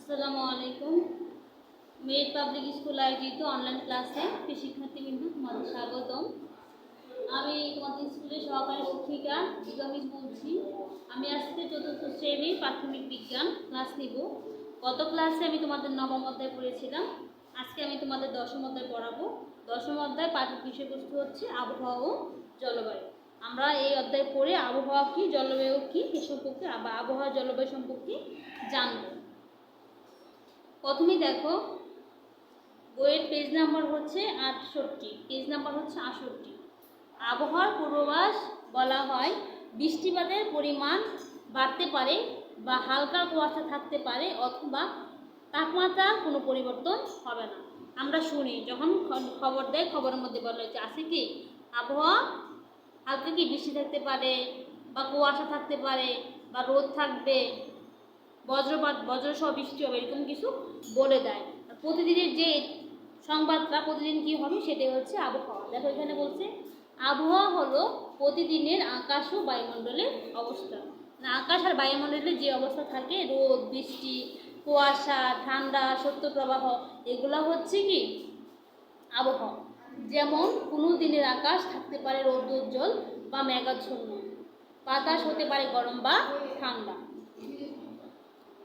আসসালামু আলাইকুম। Made public school আয়োজিত অনলাইন ক্লাসে শিক্ষার্থীবৃন্দ তোমাদের স্বাগতম। আমি তোমাদের স্কুলের সহকারী শিক্ষিকা ইকামিজ বলছি। আমি আজকে চতুর্থ শ্রেণীর প্রাথমিক বিজ্ঞান ক্লাস নিব। গত ক্লাসে আমি তোমাদের নবম অধ্যায় পড়েছিলাম, আজকে আমি তোমাদের দশম অধ্যায় পড়াবো। দশম অধ্যায় পাঠ্য বিষয়বস্তু হচ্ছে আবহাওয়া ও জলবায়ু। আমরা এই অধ্যায় পড়ে আবহাওয়া কী, জলবায়ু কী এ সম্পর্কে বা আবহাওয়া জলবায়ু সম্পর্কে জানব। প্রথমেই দেখো, বইয়ের পেজ নাম্বার হচ্ছে 68, পেজ নাম্বার হচ্ছে 68। আবহাওয়ার পূর্বাভাস বলা হয় বৃষ্টিপাতের পরিমাণ বাড়তে পারে বা হালকা কুয়াশা থাকতে পারে অথবা তাপমাত্রার কোনো পরিবর্তন হবে না। আমরা শুনি যখন খবর দেয়, খবরের মধ্যে বলা হয়েছে আছে কি আবহাওয়া হালকা কি বৃষ্টি থাকতে পারে বা কুয়াশা থাকতে পারে বা রোদ থাকবে, বজ্রসহ বৃষ্টি হবে, এরকম কিছু বলে দেয়। প্রতিদিনের যে সংবাদটা প্রতিদিন কি হবে সেটাই হচ্ছে আবহাওয়া। দেখো এখানে বলছে আবহাওয়া হলো প্রতিদিনের আকাশ ও বায়ুমণ্ডলের অবস্থা। আকাশ আর বায়ুমণ্ডলের যে অবস্থা থাকে, রোদ, বৃষ্টি, কুয়াশা, ঠান্ডা, শৈত্যপ্রবাহ, এগুলো হচ্ছে কি আবহাওয়া। যেমন কোনো দিনের আকাশ থাকতে পারে রৌদ্রোজ্জ্বল বা মেঘাচ্ছন্ন, বাতাস হতে পারে গরম বা ঠান্ডা।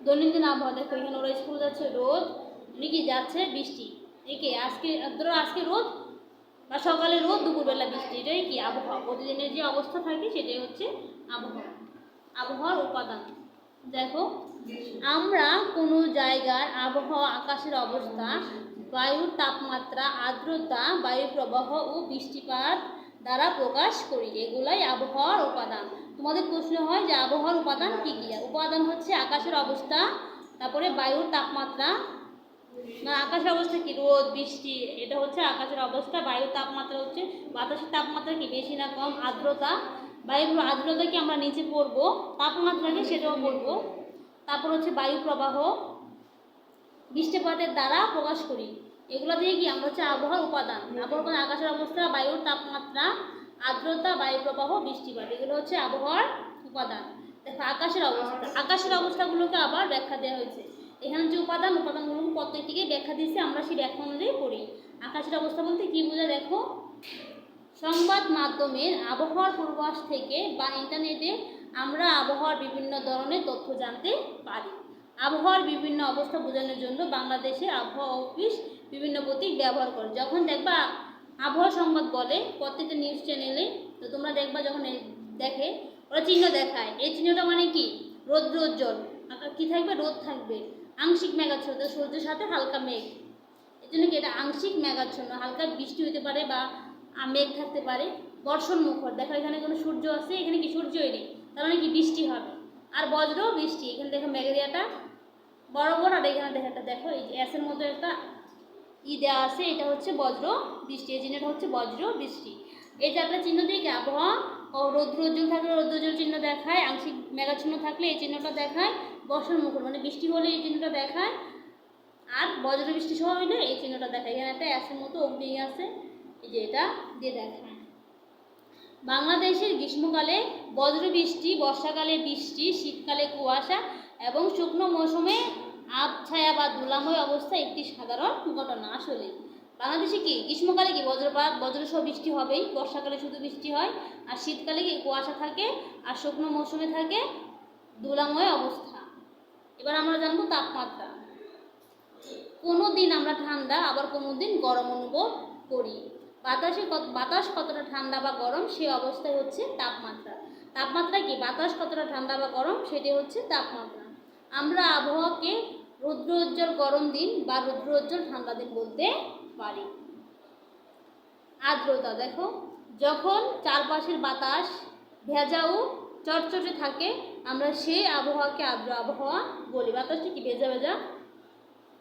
দৈনন্দিন আবহাওয়া দেখো এখানে ওরা স্কুল যাচ্ছে, রোদ, নাকি যাচ্ছে বৃষ্টি, একে আজকে রোদ বা সকালে রোদ, দুপুরবেলা বৃষ্টি, এটাই কি আবহাওয়া। প্রতিদিনের যে অবস্থা থাকে সেটাই হচ্ছে আবহাওয়া। আবহাওয়ার উপাদান দেখো, আমরা কোনো জায়গার আবহাওয়া, আকাশের অবস্থা, বায়ুর তাপমাত্রা, আর্দ্রতা, বায়ু প্রবাহ ও বৃষ্টিপাত দ্বারা প্রকাশ করি, এগুলাই আবহাওয়ার উপাদান। তোমাদের প্রশ্ন হয় যে আবহাওয়ার উপাদান কী কী? উপাদান হচ্ছে আকাশের অবস্থা, তারপরে বায়ুর তাপমাত্রা, আকাশের অবস্থা কি রোদ, বৃষ্টি, এটা হচ্ছে আকাশের অবস্থা। বায়ুর তাপমাত্রা হচ্ছে বাতাসের তাপমাত্রা কি বেশি না কম, আর্দ্রতা, বায়ুর আর্দ্রতা কি আমরা নিচে পড়বো, তাপমাত্রাকে সেটাও পড়বো। তারপর হচ্ছে বায়ু প্রবাহ, বৃষ্টিপাতের দ্বারা প্রকাশ করি, এগুলো দিয়ে কি আমরা হচ্ছে আবহাওয়ার উপাদান। আবহাওয়ার আকাশের অবস্থা, বায়ুর তাপমাত্রা, আর্দ্রতা, বায়ু প্রবাহ, বৃষ্টিপাত, এগুলো হচ্ছে আবহাওয়ার উপাদান। দেখো আকাশের অবস্থাগুলোকে আবার ব্যাখ্যা দেওয়া হয়েছে। এখানে যে উপাদানগুলো প্রত্যেকটিকে ব্যাখ্যা দিয়েছে, আমরা সেই ব্যাখ্যা অনুযায়ী পড়ি। আকাশের অবস্থা বলতে কি বোঝায় দেখো, সংবাদ মাধ্যমের আবহাওয়ার পূর্বাভাস থেকে বা ইন্টারনেটে আমরা আবহাওয়ার বিভিন্ন ধরনের তথ্য জানতে পারি। আবহাওয়ার বিভিন্ন অবস্থা বোঝানোর জন্য বাংলাদেশের আবহাওয়া অফিস বিভিন্ন প্রতীক ব্যবহার করে। যখন দেখবা আবহাওয়া সংবাদ বলে প্রত্যেকটা নিউজ চ্যানেলে, তো তোমরা দেখবা যখন দেখে ওরা চিহ্ন দেখায়, এই চিহ্নটা মানে কি রৌদ্রোজ্জ্বল, কি থাকবে রোদ থাকবে, আংশিক মেঘাচ্ছন্ন, সূর্যের সাথে হালকা মেঘ, এই জন্য কি এটা আংশিক মেঘাচ্ছন্ন, হালকা বৃষ্টি হতে পারে বা মেঘ থাকতে পারে। বর্ষণ মুখর, দেখো এখানে কোনো সূর্য আছে, এখানে কি সূর্যই নেই, তার মানে কি বৃষ্টি হবে। আর বজ্র বৃষ্টি, এখানে দেখো মেঘেরিয়াটা বরাবর, আর এখানে দেখো এই যে এসের মতো একটা দেওয়া আছে, এটা হচ্ছে বজ্র বৃষ্টি, এই চিহ্নটা হচ্ছে বজ্র বৃষ্টি। এই চারটা চিহ্ন দিয়ে কি আবহাওয়া, রৌদ্রোজ্জ্বল থাকলে রৌদ্রোজ্জ্বল চিহ্ন দেখায়, আংশিক মেঘাচ্ছন্ন থাকলে এই চিহ্নটা দেখায়, বর্ষণ মুখর মানে বৃষ্টি হলে এই চিহ্নটা দেখায়, আর বজ্র বৃষ্টি সহ হলে এই চিহ্নটা দেখায়। এখানে একটা এসের মতো অগ্নি আছে, এই যে এটা দিয়ে দেখায়। বাংলাদেশের গ্রীষ্মকালে বজ্র বৃষ্টি, বর্ষাকালে বৃষ্টি, শীতকালে কুয়াশা এবং শুকনো মৌসুমে আবছায়া বা ধুলাময় অবস্থা একটি সাধারণ ঘটনা। আসলে বাংলাদেশে কি গ্রীষ্মকালে কি বজ্রসহ বৃষ্টি হবেই, বর্ষাকালে শুধু বৃষ্টি হয়, আর শীতকালে কি কুয়াশা থাকে, আর শুকনো মৌসুমে থাকে ধুলাময় অবস্থা। এবার আমরা জানবো তাপমাত্রা। কোনো দিন আমরা ঠান্ডা, আবার কোনো দিন গরম অনুভব করি। বাতাস কতটা ঠান্ডা বা গরম সে অবস্থায় হচ্ছে তাপমাত্রা। তাপমাত্রা কি বাতাস কতটা ঠান্ডা বা গরম সেটাই হচ্ছে তাপমাত্রা। আমরা আবহাওয়াকে রৌদ্রোজ্জ্বল গরম দিন বা রৌদ্রোজ্জ্বল ঠান্ডা দিন বলতে পারি। আর্দ্রতা দেখো, যখন চারপাশের বাতাস ভেজা ও চটচটে থাকে আমরা সেই আবহাওয়াকে আর্দ্র আবহাওয়া বলি। বাতাসটা কি ভেজা ভেজা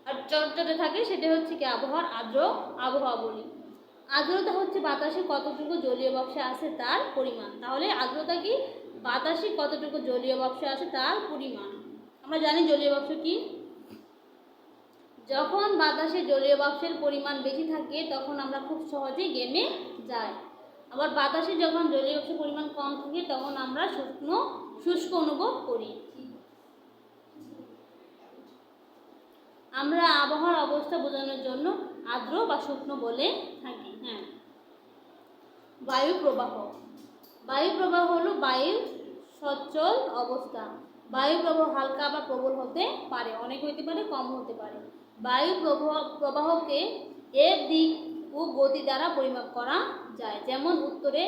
আর চটচটে থাকে সেটা হচ্ছে কি আবহাওয়ার আর্দ্র আবহাওয়া বলি। আর্দ্রতা হচ্ছে বাতাসে কতটুকু জলীয় বাষ্প আছে তার পরিমাণ। তাহলে আর্দ্রতা কি বাতাসে কতটুকু জলীয় বাষ্প আছে তার পরিমাণ। আমরা জানি জলীয় বাষ্প কি, যখন বাতাসে জলীয় বাষ্পের পরিমাণ বেশি থাকে তখন আমরা খুব সহজে ঘেমে যাই। আবার বাতাসে যখন জলীয় বাষ্পের পরিমাণ কম থাকে তখন আমরা শুষ্ক অনুভব করি। আমরা আবহাওয়ার অবস্থা বোঝানোর জন্য আর্দ্র বা শুকনো বলে থাকি। হ্যাঁ, বায়ু প্রবাহ। বায়ু প্রবাহ হলো বায়ুর সচল অবস্থা। বায়ু প্রবাহ হালকা বা প্রবল হতে পারে, অনেক হতে পারে, কম হতে পারে। বায়ু প্রবাহকে এর দিক ও গতি দ্বারা পরিমাপ করা যায়। যেমন উত্তরে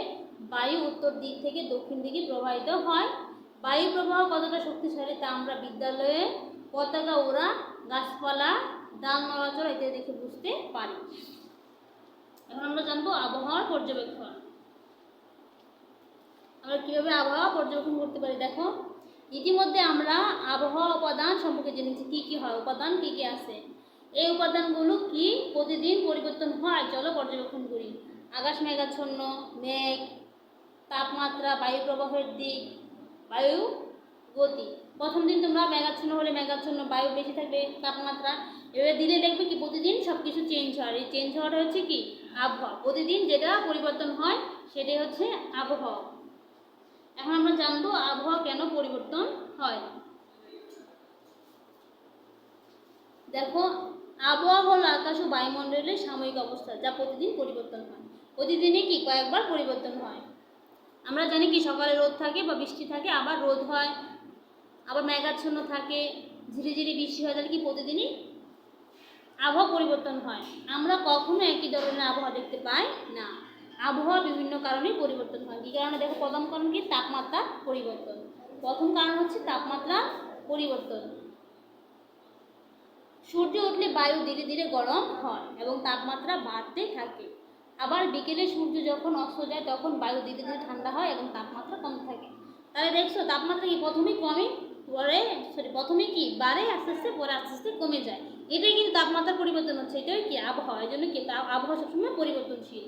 বায়ু উত্তর দিক থেকে দক্ষিণ দিকে প্রবাহিত হয়। বায়ু প্রবাহ কতটা শক্তিশালী তা আমরা বিদ্যালয়ে পতাকা ওড়া, গাছপালা, ডাল নড়াচড়া ইত্যাদি দেখে বুঝতে পারি। এখন আমরা জানবো আবহাওয়ার পর্যবেক্ষণ। আমরা কীভাবে আবহাওয়া পর্যবেক্ষণ করতে পারি। দেখো, ইতিমধ্যে আমরা আবহাওয়া উপাদান সম্পর্কে জেনেছি, কী কী হয়, উপাদান কী কী আছে। এই উপাদানগুলো কি প্রতিদিন পরিবর্তন হয়, চলো পর্যবেক্ষণ করি। আকাশ মেঘাচ্ছন্ন, মেঘ, তাপমাত্রা, বায়ু প্রবাহের দিক, বায়ু গতি। প্রথম দিন তোমরা মেঘাচ্ছন্ন হলে মেঘাচ্ছন্ন, বায়ু বেশি থাকবে, তাপমাত্রা। এবারে দিনে দেখবে কি প্রতিদিন সব কিছু চেঞ্জ হয়। এই চেঞ্জ হওয়াটা হচ্ছে কি আবহাওয়া। প্রতিদিন যেটা পরিবর্তন হয় সেটাই হচ্ছে আবহাওয়া। এখন আমরা জানবো আবহাওয়া কেন পরিবর্তন হয়। দেখো, আবহাওয়া হলো আকাশ ও বায়ুমণ্ডলের সাময়িক অবস্থা, যা প্রতিদিন পরিবর্তন হয়। প্রতিদিনই কি কয়েকবার পরিবর্তন হয়। আমরা জানি কি সকালে রোদ থাকে বা বৃষ্টি থাকে, আবার রোদ হয়, আবার মেঘাচ্ছন্ন থাকে, ঝিরিঝিরি বৃষ্টি হয়। তাহলে কি প্রতিদিনই আবহাওয়া পরিবর্তন হয়। আমরা কখনো একই ধরনের আবহাওয়া দেখতে পাই না। আবহাওয়া বিভিন্ন কারণে পরিবর্তন হয়। কী কারণে? দেখো, প্রথম কারণ কি তাপমাত্রা পরিবর্তন। প্রথম কারণ হচ্ছে তাপমাত্রা পরিবর্তন। সূর্য উঠলে বায়ু ধীরে ধীরে গরম হয় এবং তাপমাত্রা বাড়তে থাকে। আবার বিকেলে সূর্য যখন অস্ত যায় তখন বায়ু ধীরে ধীরে ঠান্ডা হয় এবং তাপমাত্রা কমতে থাকে। তাহলে দেখছো তাপমাত্রা কি প্রথমে কমে, প্রথমে কি বাড়ে, আস্তে আস্তে, পরে আস্তে আস্তে কমে যায়। এটাই কিন্তু তাপমাত্রার পরিবর্তন হচ্ছে। এটাই কি আবহাওয়া। এই জন্য কি আবহাওয়া সবসময় পরিবর্তনশীল।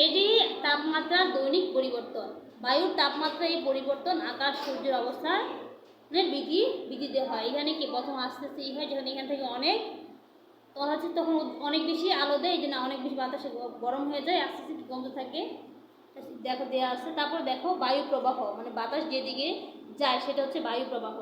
এটি তাপমাত্রার দৈনিক পরিবর্তন। বায়ুর তাপমাত্রা এই পরিবর্তন আকাশ সূর্যের অবস্থার বৃদ্ধিতে হয়। এখানে কি প্রথম আস্তে আস্তে হয়, যখন এখান থেকে অনেক তখন হচ্ছে তখন অনেক বেশি আলো দেয়, এই জন্য অনেক বেশি বাতাসে গরম হয়ে যায়, আস্তে আস্তে কি কমতে থাকে। দেখো দেওয়া আছে। তারপর দেখো বায়ু প্রবাহ, মানে বাতাস যেদিকে যায় সেটা হচ্ছে বায়ু প্রবাহ।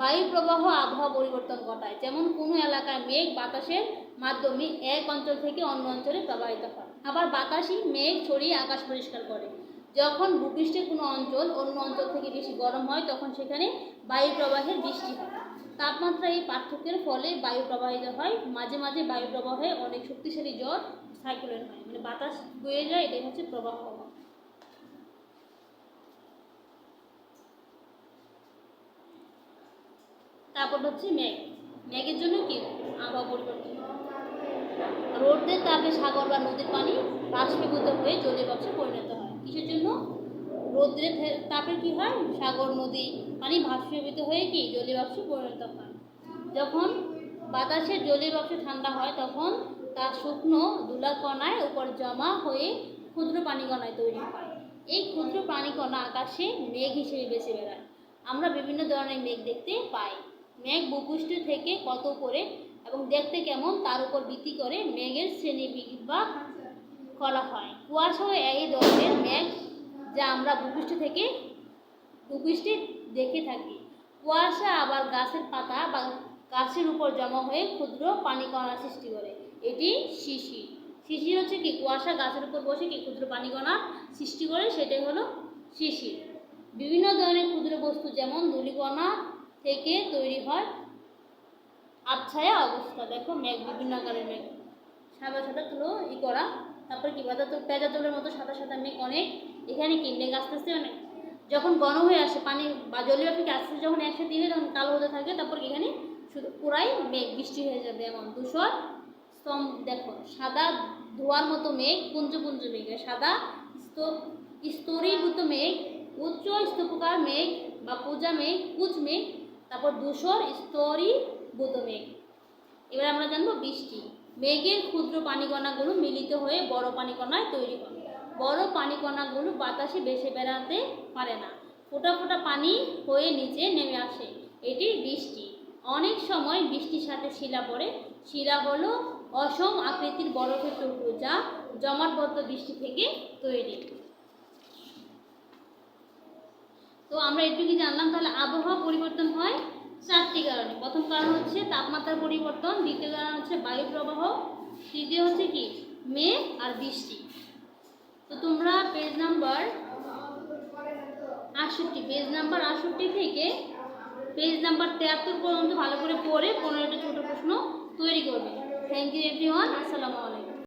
বায়ু প্রবাহ আবহাওয়া পরিবর্তন ঘটায়। যেমন কোনো এলাকায় মেঘ বাতাসের মাধ্যমে এক অঞ্চল থেকে অন্য অঞ্চলে প্রবাহিত হয়। আবার বাতাসই মেঘ ছড়িয়ে আকাশ পরিষ্কার করে। যখন ভূপৃষ্ঠের কোনো অঞ্চল অন্য অঞ্চল থেকে বেশি গরম হয় তখন সেখানে বায়ু প্রবাহের বৃষ্টি হয়। তাপমাত্রা এই পার্থক্যের ফলে বায়ু প্রবাহিত হয়। মাঝে মাঝে বায়ু প্রবাহে অনেক শক্তিশালী ঝড় সাইক্লোন হয়, মানে বাতাস বয়ে যায়, এটাই হচ্ছে প্রবাহ। তারপর হচ্ছে মেঘ। মেঘের জন্য কি আবহাওয়া পরিবর্তন। রোদের তাপে সাগর বা নদীর পানি বাষ্পীভূত হয়ে জলীয় বাষ্পে পরিণত হয়। কিসের জন্য? রোদের তাপে কি হয়, সাগর নদী পানি বাষ্পীভূত হয়ে কি জলীয় বাষ্পে পরিণত হয়। যখন বাতাসের জলীয় বাষ্প ঠান্ডা হয় তখন তা শুকনো ধুলাকণার উপর জমা হয়ে ক্ষুদ্র পানিকণায় তৈরি হয়। এই ক্ষুদ্র পানিকণা আকাশে মেঘ হিসেবে ভেসে বেড়ায়। আমরা বিভিন্ন ধরনের মেঘ দেখতে পাই। মেঘ ভূপৃষ্ঠ থেকে কত উপরে এবং দেখতে কেমন তার উপর ভিত্তি করে মেঘের শ্রেণীবিভাগ করা হয়। কুয়াশাও এই ধরনের মেঘ যা আমরা ভূপৃষ্ঠে দেখে থাকি। কুয়াশা আবার গাছের পাতা বা গাছের উপর জমা হয়ে ক্ষুদ্র পানিকণা সৃষ্টি করে। এটি শিশির। শিশির হচ্ছে কি কুয়াশা গাছের উপর বসে কি ক্ষুদ্র পানিকণা সৃষ্টি করে, সেটাই হলো শিশির। বিভিন্ন ধরনের ক্ষুদ্র বস্তু যেমন ধূলিকণা থেকে তৈরি হয় আবছায়া অবস্থা। দেখো মেঘ বিভিন্ন আকারের মেঘ, সাদা সাদা তুলো করা, তারপর কি পেঁজা তুলোর মতো সাদা সাদা মেঘ অনেক। এখানে কি মেঘ আস্তে আস্তে অনেক যখন ঘন হয়ে আসে, পানি বা জলীয় বাষ্প আস্তে আস্তে যখন একসাথে হয় তখন কালো হতে থাকে। তারপর এখানে শুধু পুরাই মেঘ বৃষ্টি হয়ে যাবে। এমন ধূসর স্তম্ভ, দেখো সাদা ধোয়ার মতো মেঘ, পুঞ্জ পুঞ্জ মেঘ, সাদা স্তরীভূত মেঘ, উচ্চ স্তূপকার মেঘ বা পূজা মেঘ, কুচ মেঘ, তারপর ধূসর স্তরীভূত মেঘ। এবার আমরা জানবো বৃষ্টি। মেঘের ক্ষুদ্র পানিকণাগুলো মিলিত হয়ে বড় পানিকণায় তৈরি হয়। বড় পানিকণাগুলো বাতাসে ভেসে বেড়াতে পারে না, ফোঁটা ফোঁটা পানি হয়ে নিচে নেমে আসে, এটি বৃষ্টি। অনেক সময় বৃষ্টির সাথে শিলা পড়ে। শিলা হলো অসম আকৃতির বরফের টুকরো যা জমাটবদ্ধ বৃষ্টি থেকে তৈরি। তো আমরা এটুকু জানলাম। তাহলে আবহাওয়া পরিবর্তন হয় চারটি কারণে। প্রথম কারণ হচ্ছে তাপমাত্রার পরিবর্তন, দ্বিতীয় কারণ হচ্ছে বায়ু প্রবাহ, তৃতীয় হচ্ছে কি মেঘ আর বৃষ্টি। তো তোমরা পেজ নাম্বার 68 থেকে পেজ নাম্বার 73 পর্যন্ত ভালো করে পড়ে 15টা ছোট প্রশ্ন তৈরি করবে। Thank you everyone. আসসালামু আলাইকুম।